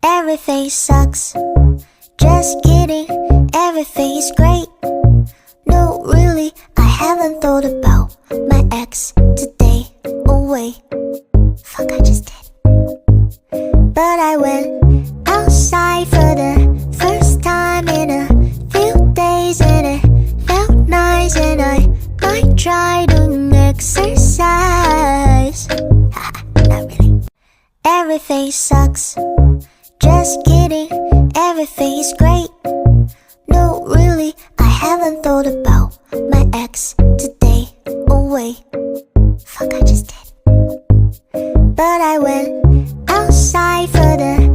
Everything sucks. Just kidding, everything is great. No, really, I haven't thought about my ex today. Oh wait, fuck, I just did. But I went outside for the first time in a few days, and it felt nice, and I might try doing exercise. Not really. Everything sucks. Just kidding, everything is great. No, really, I haven't thought about my ex today. Oh wait, fuck, I just did. But I went outside for the